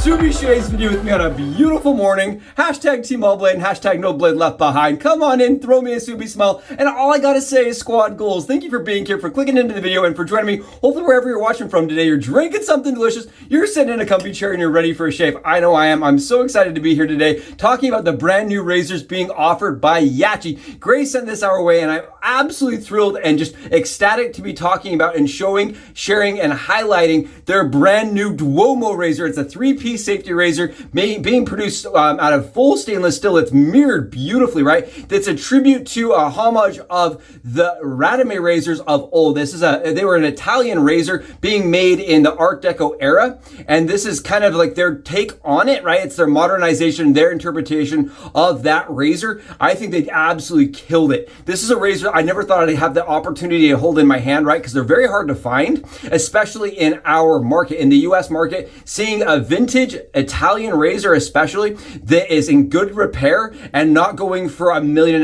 Subie shares video with me on a beautiful morning. Hashtag Team All Blade and hashtag No Blade Left Behind. Come on in, throw me a Subie smile. And all I gotta say is squad goals. Thank you for being here, for clicking into the video, and for joining me. Hopefully wherever you're watching from today, you're drinking something delicious, you're sitting in a comfy chair, and you're ready for a shave. I know I am. I'm so excited to be here today talking about the brand new razors being offered by YAQI. Grace sent this our way, and I'm absolutely thrilled and just ecstatic to be talking about and showing, sharing, and highlighting their brand new Duomo razor. It's a three-piece safety razor being produced out of full stainless steel. It's mirrored beautifully, right? It's a tribute to a homage of the Radimi razors of old. They were an Italian razor being made in the Art Deco era, and this is kind of like their take on it, right? It's their modernization, their interpretation of that razor. I think they absolutely killed it. This is a razor I never thought I'd have the opportunity to hold in my hand, right? Because they're very hard to find, especially in our market, in the US market. Seeing a vintage Italian razor, especially that is in good repair and not going for $1.5 million,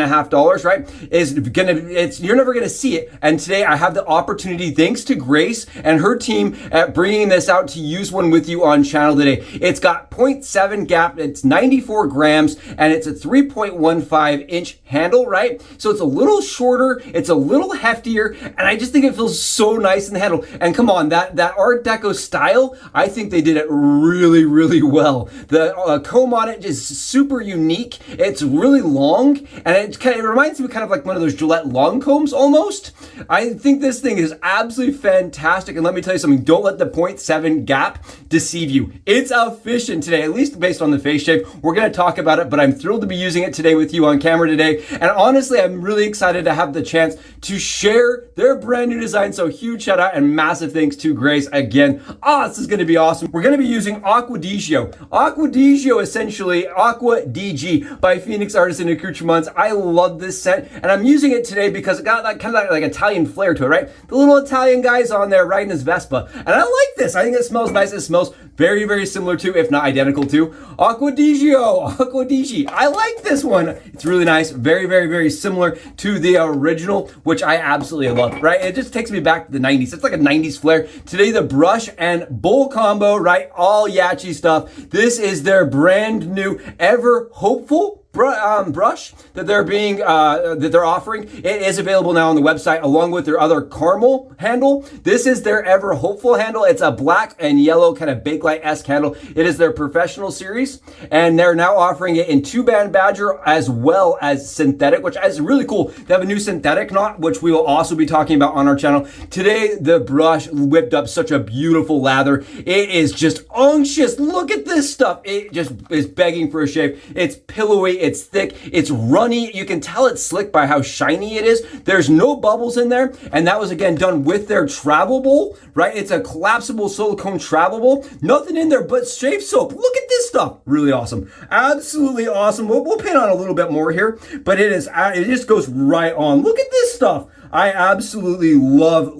right? You're never gonna see it. And today I have the opportunity, thanks to Grace and her team, at bringing this out to use one with you on channel today. It's got 0.7 gap, it's 94 grams, and it's a 3.15 inch handle, right? So it's a little shorter, it's a little heftier, and I just think it feels so nice in the handle. And come on, that Art Deco style, I think they did it really, really well. The comb on it is super unique. It's really long, and it reminds me kind of like one of those Gillette long combs almost. I think this thing is absolutely fantastic, and let me tell you something, don't let the 0.7 gap deceive you. It's efficient today, at least based on the face shave. We're gonna talk about it, but I'm thrilled to be using it today with you on camera today, and honestly, I'm really excited to have the chance to share their brand new design, so huge shout out and massive thanks to Grace again. This is gonna be awesome. We're gonna be using Aqua Digio. Aqua Digio, essentially, Aqua DG by Phoenix Artisan Accoutrements. I love this scent, and I'm using it today because it got that kind of like Italian flair to it, right? The little Italian guy's on there riding his Vespa, and I like this. I think it smells nice. It smells very, very similar to, if not identical to, Aqua Digio, Aqua Digi. I like this one. It's really nice. Very, very, very similar to the original, which I absolutely love, right? It just takes me back to the 90s. It's like a 90s flair. Today, the brush and bowl combo, right? All YAQI stuff. This is their brand new Ever Hopeful brush that they're offering. It is available now on the website along with their other caramel handle. This is their Ever Hopeful handle. It's a black and yellow kind of Bakelite-esque handle. It is their professional series, and they're now offering it in 2-band badger as well as synthetic, which is really cool. They have a new synthetic knot, which we will also be talking about on our channel. Today, the brush whipped up such a beautiful lather. It is just unctuous. Look at this stuff. It just is begging for a shave. It's pillowy. It's thick, it's runny. You can tell it's slick by how shiny it is. There's no bubbles in there, and that was again done with their travel bowl, right? It's a collapsible silicone travel bowl. Nothing in there but shave soap. Look at this stuff. Really awesome. Absolutely awesome. We'll paint on a little bit more here, but it just goes right on. Look at this stuff. I absolutely love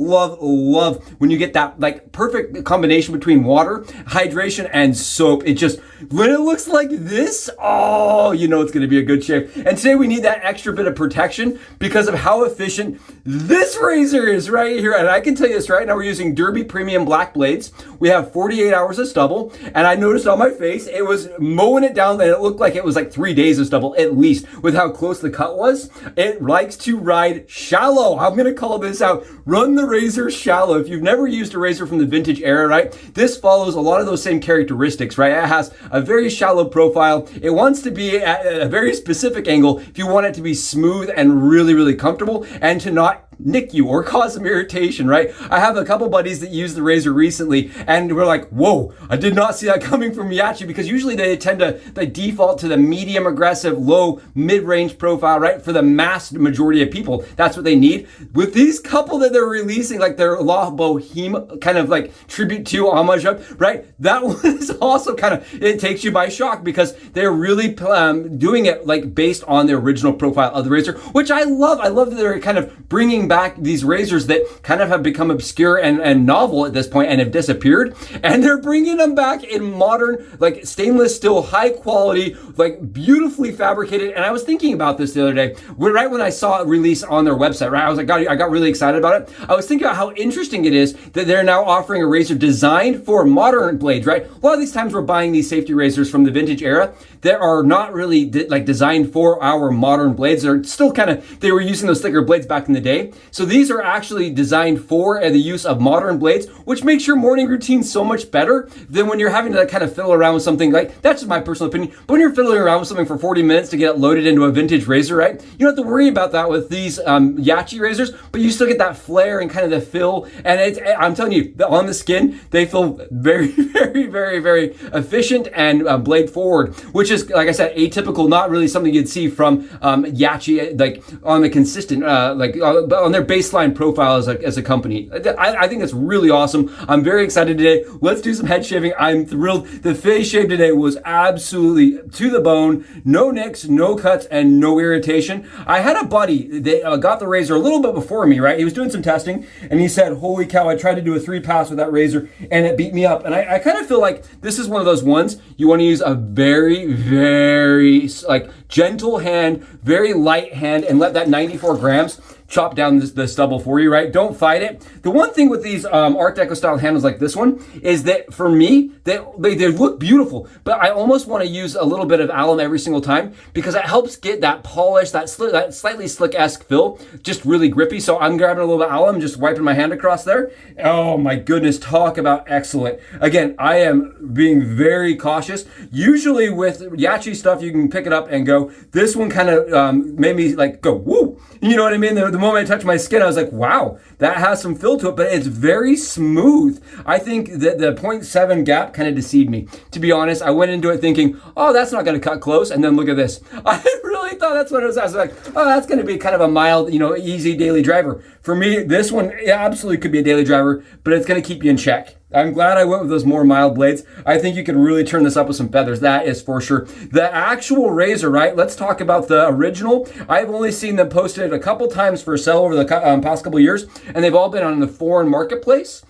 when you get that like perfect combination between water, hydration, and soap. It just, when it looks like this, oh, you know it's gonna be a good shave. And today we need that extra bit of protection because of how efficient this razor is right here. And I can tell you this right now, we're using Derby Premium Black blades. We have 48 hours of stubble, and I noticed on my face, it was mowing it down, and it looked like it was like 3 days of stubble at least with how close the cut was. It likes to ride shallow. I'm gonna call this out. Run the razor shallow. If you've never used a razor from the vintage era, right? This follows a lot of those same characteristics, right? It has a very shallow profile. It wants to be at a very specific angle if you want it to be smooth and really, really comfortable and to not nick you or cause some irritation, right? I have a couple buddies that used the razor recently, and we're like, whoa, I did not see that coming from YAQI, because usually they tend to default to the medium aggressive, low, mid-range profile, right? For the mass majority of people, that's what they need. With these couple that they're releasing, like their La Boheme kind of like tribute to homage of, right? That one is also kind of, it takes you by shock because they're really doing it like based on the original profile of the razor, which I love. I love that they're kind of bringing back these razors that kind of have become obscure and novel at this point and have disappeared, and they're bringing them back in modern, like stainless steel, high quality, like beautifully fabricated. And I was thinking about this the other day, right when I saw it release on their website, right? I was like, God, I got really excited about it. I was thinking about how interesting it is that they're now offering a razor designed for modern blades, right? A lot of these times we're buying these safety razors from the vintage era that are not really like designed for our modern blades. They're still kind of, they were using those thicker blades back in the day. So these are actually designed for the use of modern blades, which makes your morning routine so much better than when you're having to kind of fiddle around with something. Like, that's just my personal opinion, but when you're fiddling around with something for 40 minutes to get it loaded into a vintage razor, right? You don't have to worry about that with these YAQI razors, but you still get that flare and kind of the fill. And I'm telling you, on the skin, they feel very, very, very, very efficient and blade forward, which is, like I said, atypical, not really something you'd see from YAQI, like on the consistent, like on their baseline profile as a company. I think that's really awesome. I'm very excited today. Let's do some head shaving. I'm thrilled. The face shave today was absolutely to the bone. No nicks, no cuts, and no irritation. I had a buddy that got the razor a little bit before me, right? He was doing some testing, and he said, holy cow, I tried to do a 3-pass with that razor, and it beat me up. And I kind of feel like this is one of those ones you want to use a very, very like gentle hand, very light hand, and let that 94 grams chop down the stubble for you, right? Don't fight it. The one thing with these Art Deco style handles like this one is that for me, they look beautiful, but I almost want to use a little bit of alum every single time because it helps get that polish, that slightly slick-esque fill, just really grippy. So I'm grabbing a little bit of alum, just wiping my hand across there. Oh my goodness, talk about excellent. Again, I am being very cautious. Usually with YAQI stuff, you can pick it up and go. This one kind of made me like go, woo. You know what I mean? The moment I touched my skin, I was like, wow, that has some fill to it, but it's very smooth. I think that the 0.7 gap kind of deceived me. To be honest, I went into it thinking, oh, that's not going to cut close. And then look at this. I really thought that's what it was. I was like, oh, that's going to be kind of a mild, easy daily driver. For me, this one absolutely could be a daily driver, but it's going to keep you in check. I'm glad I went with those more mild blades. I think you could really turn this up with some feathers. That is for sure. The actual razor, right? Let's talk about the original. I've only seen them posted a couple times for sale over the past couple years, and they've all been on the foreign marketplace.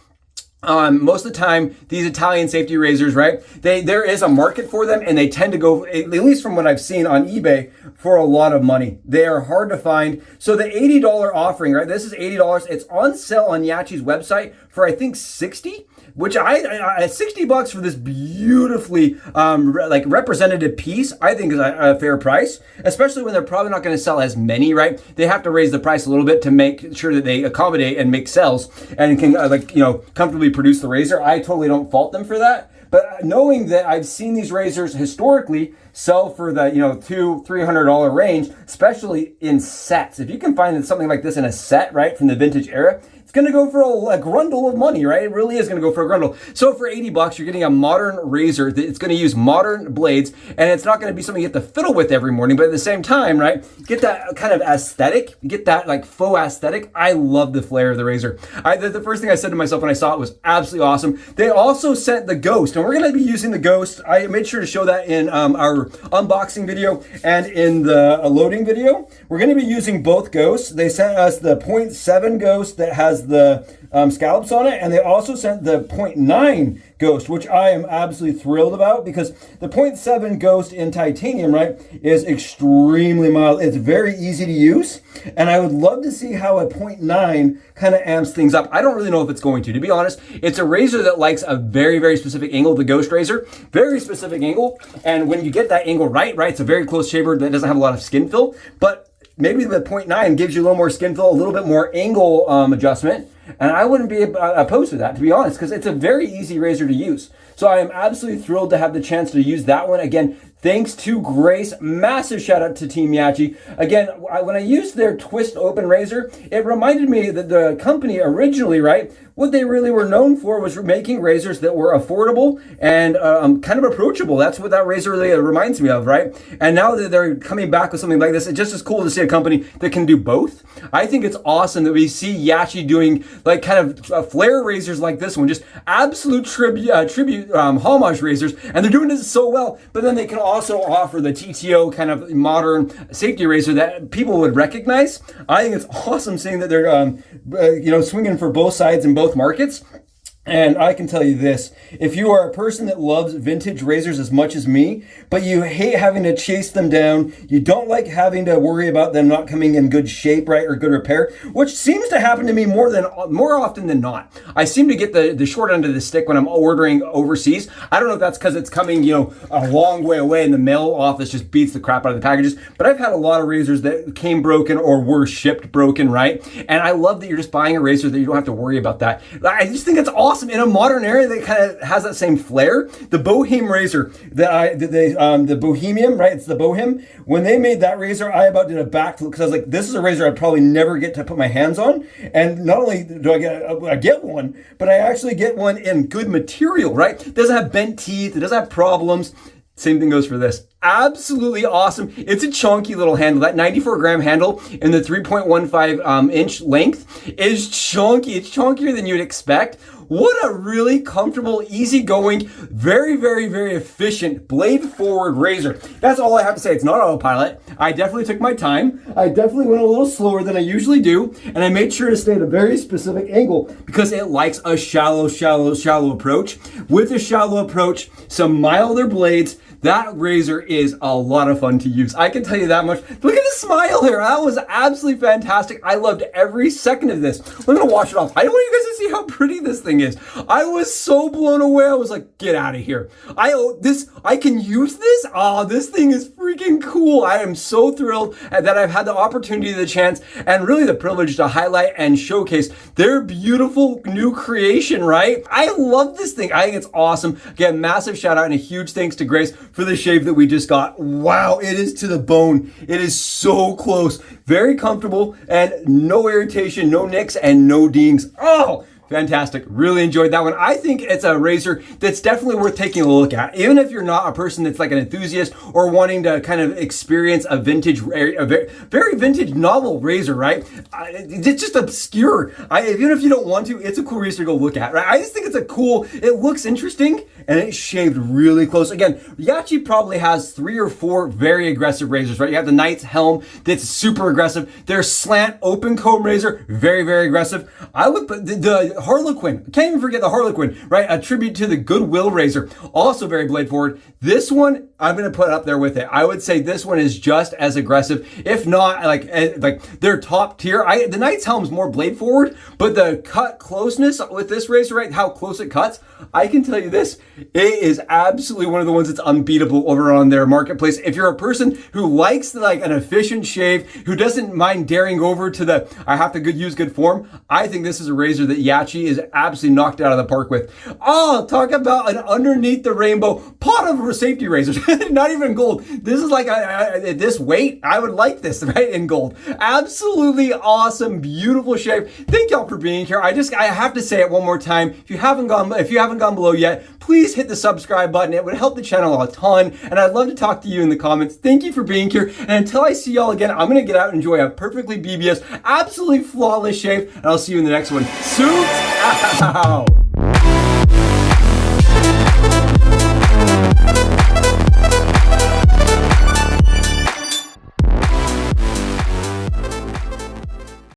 Most of the time, these Italian safety razors, right? There is a market for them, and they tend to go, at least from what I've seen on eBay, for a lot of money. They are hard to find. So the $80 offering, right? This is $80. It's on sale on YAQI's website for I think $60. Which I $60 for this beautifully like representative piece, I think is a fair price, especially when they're probably not going to sell as many, right? They have to raise the price a little bit to make sure that they accommodate and make sales and can comfortably produce the razor. I totally don't fault them for that. But knowing that I've seen these razors historically sell for the $200-$300 range, especially in sets. If you can find something like this in a set, right, from the vintage era, it's going to go for a grundle of money, right? It really is going to go for a grundle. So for $80, you're getting a modern razor that's going to use modern blades, and it's not going to be something you have to fiddle with every morning, but at the same time, right, get that kind of aesthetic, get that like faux aesthetic. I love the flair of the razor. The first thing I said to myself when I saw it was absolutely awesome. They also sent the Ghost, and we're going to be using the Ghost. I made sure to show that in our unboxing video and in the loading video. We're going to be using both Ghosts. They sent us the 0.7 Ghost that has the scallops on it, and they also sent the 0.9 Ghost, which I am absolutely thrilled about because the 0.7 Ghost in titanium, right, is extremely mild. It's very easy to use, and I would love to see how a 0.9 kind of amps things up. I don't really know if it's going to be honest. It's a razor that likes a very, very specific angle, the Ghost razor, very specific angle, and when you get that angle right, it's a very close shaver that doesn't have a lot of skin fill, but maybe the 0.9 gives you a little more skin fill, a little bit more angle adjustment. And I wouldn't be opposed to that, to be honest, because it's a very easy razor to use. So I am absolutely thrilled to have the chance to use that one. Again, thanks to Grace. Massive shout out to Team Yaqi. Again, when I used their twist open razor, it reminded me that the company originally, right, what they really were known for was making razors that were affordable and kind of approachable. That's what that razor really reminds me of, right? And now that they're coming back with something like this, it just is cool to see a company that can do both. I think it's awesome that we see YAQI doing like kind of flare razors like this one, just absolute tribute homage razors, and they're doing it so well. But then they can also offer the TTO kind of modern safety razor that people would recognize. I think it's awesome seeing that they're swinging for both sides in both markets. And I can tell you this, if you are a person that loves vintage razors as much as me, but you hate having to chase them down, you don't like having to worry about them not coming in good shape, right, or good repair, which seems to happen to me more often than not. I seem to get the short end of the stick when I'm ordering overseas. I don't know if that's because it's coming, a long way away and the mail office just beats the crap out of the packages, but I've had a lot of razors that came broken or were shipped broken, right? And I love that you're just buying a razor that you don't have to worry about that. I just think it's awesome. In a modern era that kind of has that same flair. The Bohem razor, the Bohemian, right? It's the Bohem. When they made that razor, I about did a backflip because I was like, this is a razor I'd probably never get to put my hands on. And not only do I get one, but I actually get one in good material, right? It doesn't have bent teeth. It doesn't have problems. Same thing goes for this. Absolutely awesome. It's a chunky little handle. That 94-gram handle in the 3.15 inch length is chunky. It's chunkier than you'd expect. What a really comfortable, easygoing, very, very, very efficient blade forward razor. That's all I have to say. It's not autopilot. I definitely took my time. I definitely went a little slower than I usually do. And I made sure to stay at a very specific angle because it likes a shallow approach. With a shallow approach, some milder blades, that razor is a lot of fun to use. I can tell you that much. Look at the smile here. That was absolutely fantastic. I loved every second of this. I'm gonna wash it off. I want you guys to see how pretty this thing is. I was so blown away. I was like, get out of here. I can use this? Oh, this thing is freaking cool. I am so thrilled that I've had the opportunity, the chance, and really the privilege to highlight and showcase their beautiful new creation, right? I love this thing. I think it's awesome. Again, massive shout out and a huge thanks to Grace for the shave that we just got. Wow, it is to the bone. It is so close, very comfortable, and no irritation, no nicks, and no dings. Oh, fantastic. Really enjoyed that one. I think it's a razor that's definitely worth taking a look at. Even if you're not a person that's like an enthusiast or wanting to kind of experience a vintage, a very vintage novel razor, right? It's just obscure. Even if you don't want to, it's a cool razor to go look at, right? I just think it's it looks interesting and it's shaved really close. Again, YAQI probably has 3 or 4 very aggressive razors, right? You have the Knight's Helm that's super aggressive. Their slant open comb razor, very, very aggressive. I would put the Harlequin, can't even forget the Harlequin, right? A tribute to the Goodwill razor, also very blade forward. This one, I'm gonna put up there with it. I would say this one is just as aggressive, if not like their top tier. The Knight's Helm's more blade forward, but the cut closeness with this razor, right? How close it cuts, I can tell you this, it is absolutely one of the ones that's unbeatable over on their marketplace. If you're a person who likes like an efficient shave, who doesn't mind daring over to I have to use good form, I think this is a razor that YAQI is absolutely knocked out of the park with. Oh, talk about an underneath the rainbow pot of safety razors. Not even gold. This is like this weight. I would like this, right, in gold. Absolutely awesome, beautiful shave. Thank y'all for being here. I have to say it one more time. If you haven't gone below yet, please hit the subscribe button. It would help the channel a ton, and I'd love to talk to you in the comments. Thank you for being here, and until I see y'all again, I'm gonna get out and enjoy a perfectly BBS, absolutely flawless shave, and I'll see you in the next one. Suits out!